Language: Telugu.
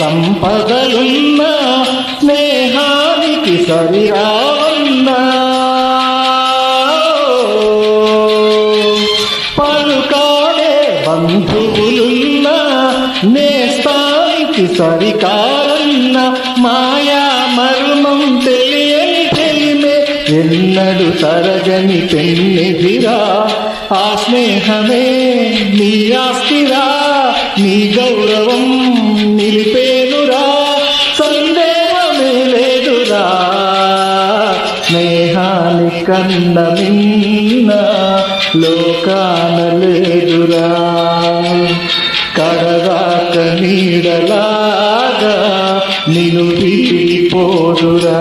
సంపదలున్నా స్నేహానికి సరిరావన్నా పలుకాడే బంధువులున్నా నేస్తానికి సరికారన్న మాయా మర్మం తెలియని తెలిమే ఎన్నడు తరగని పెన్నెదిరా ఆ స్నేహమే నీ ఆస్తిరా నీ గౌరవం నిలిపేనురా సందేహమే లేదురా స్నేహాని కన్న మిన్న లోకాన లేదురా కడదాక నీడలాగా నిన్ను వీడిపోదురా